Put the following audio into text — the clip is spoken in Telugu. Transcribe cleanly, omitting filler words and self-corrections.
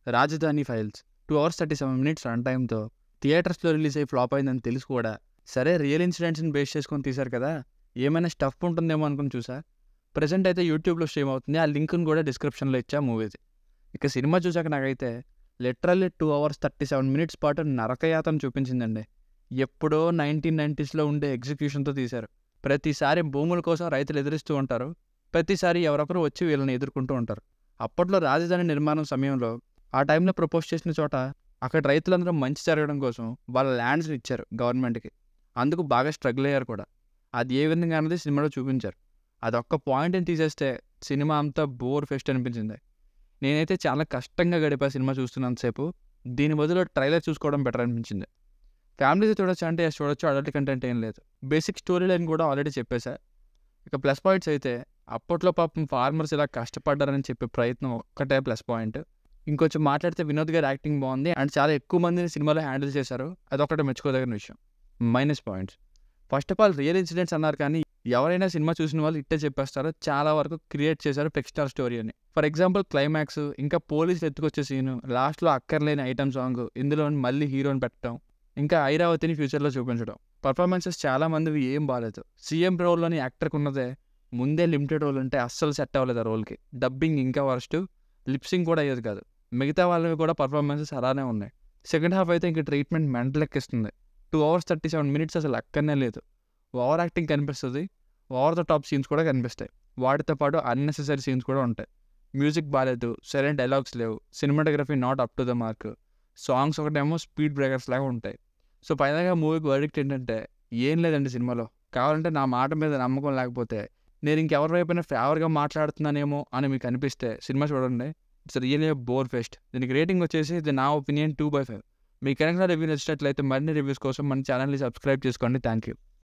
రాజధాని ఫైల్స్ 2 అవర్స్ 37 మినిట్స్ రన్ టైమ్‌తో థియేటర్స్‌లో రిలీజ్ అయ్యి ఫ్లాప్ అయిందని తెలిసి కూడా, సరే రియల్ ఇన్సిడెంట్స్‌ని బేస్ చేసుకొని తీశారు కదా! ఏమైనా స్టఫ్ ఉంటుందేమో అనుకుని చూసా. ప్రెజెంట్ అయితే యూట్యూబ్‌లో స్ట్రీమ్ అవుతుంది. ఆ లింక్‌ని కూడా డిస్క్రిప్షన్‌లో ఇచ్చా మూవీది. ఇక సినిమా చూసాక నాకైతే లిటరల్లీ 2 అవర్స్ 37 మినిట్స్ పాటు నరకయాతన చూపించిందండి. ఎప్పుడో 1990స్‌లో ఉండే ఎగ్జిక్యూషన్‌తో తీశారు. ప్రతిసారి భూముల కోసం రైతులు ఎదురిస్తూ ఉంటారు. ప్రతిసారి ఎవరొకరు వచ్చి వీళ్ళని ఎదుర్కొంటూ ఉంటారు. అప్పట్లో రాజధాని నిర్మాణం సమయంలో ఆ టైంలో ప్రపోజ్ చేసిన చోట అక్కడ రైతులందరూ మంచి జరగడం కోసం వాళ్ళ ల్యాండ్స్‌ని ఇచ్చారు గవర్నమెంట్‌కి. అందుకు బాగా స్ట్రగుల్ అయ్యారు కూడా. అది ఏ విధంగా అన్నది సినిమాలో చూపించారు. అదొక్క పాయింట్‌ని తీసేస్తే సినిమా అంతా బోర్ ఫెస్ట్ అనిపించింది. నేనైతే చాలా కష్టంగా గడిపా సినిమా చూస్తున్నంత సేపు. దీని బదులు ట్రైలర్ చూసుకోవడం బెటర్ అనిపించింది. ఫ్యామిలీతో చూడొచ్చా అంటే యెస్ చూడొచ్చు. అడల్ట్ కంటెంట్ ఏం లేదు. బేసిక్ స్టోరీ లైన్ కూడా ఆల్రెడీ చెప్పేశా. ఇక ప్లస్ పాయింట్స్ అయితే అప్పట్లో పాపం ఫార్మర్స్ ఇలా కష్టపడ్డారని చెప్పే ప్రయత్నం ఒక్కటే ప్లస్ పాయింట్. ఇంకొంచెం మాట్లాడితే వినోద్ గారి యాక్టింగ్ బాగుంది అండ్ చాలా ఎక్కువ మందిని సినిమాలో హ్యాండిల్ చేశారు. అదొకటి మెచ్చుకోదగిన విషయం. Minus points first of all real incidents అన్నారు కానీ ఎవరైనా సినిమా చూసిన వాళ్ళు ఇట్టే చెప్పేస్తారు. చాలా వరకు క్రియేట్ చేశారు ఫిక్షనల్ స్టోరీ అని. ఫర్ ఎగ్జాంపుల్ క్లైమాక్స్, ఇంకా పోలీసులు ఎత్తుకొచ్చే సీను, లాస్ట్లో అక్కర్లేని ఐటమ్ సాంగ్, ఇందులో మళ్ళీ హీరోని పెట్టడం, ఇంకా ఐరావతిని ఫ్యూచర్లో చూపించడం. పర్ఫార్మెన్సెస్ చాలా మందివి ఏం బాగాలేదు. సీఎం రోల్లోని యాక్టర్కి ఉన్నదే ముందే లిమిటెడ్ రోల్ ఉంటే అస్సలు సెట్ అవ్వలేదు ఆ రోల్కి. డబ్బింగ్ ఇంకా వరస్ట్, లిప్సింగ్ కూడా అయ్యేది కాదు. మిగతా వాళ్ళవి కూడా పర్ఫార్మెన్సెస్ అలానే ఉన్నాయి. సెకండ్ హాఫ్ అయితే ఇంక ట్రీట్మెంట్ మెంటల్ ఎక్కిస్తుంది. 2 అవర్స్ 37 మినిట్స్ అసలు అక్కడనే లేదు. ఓవర్ యాక్టింగ్ కనిపిస్తుంది. ఓవర్ ద టాప్ సీన్స్ కూడా కనిపిస్తాయి. వాటితో పాటు అన్నెసెసరీ సీన్స్ కూడా ఉంటాయి. మ్యూజిక్ బాగాలేదు, సరైన డైలాగ్స్ లేవు, cinematography not up to the mark, songs ఒకటేమో స్పీడ్ బ్రేకర్స్ లాగా ఉంటాయి. సో ఫైనల్గా మూవీకి వర్డిక్ట్ ఏంటంటే ఏం లేదండి సినిమాలో. కావాలంటే నా మాట మీద నమ్మకం లేకపోతే నేను ఇంకెవరి వైపున ఫేవర్గా మాట్లాడుతున్నానేమో అని మీకు అనిపిస్తే సినిమా చూడండి. It's really bore pest. దీనికి రేటింగ్ వచ్చేసి ఇది నా ఒపీనియన్ 2/5. మీకు కనుక రివ్యూ నచ్చినట్లయితే మరిన్ని రివ్యూస్ కోసం మన ఛానల్ని సబ్స్క్రైబ్ చేసుకోండి. Thank you.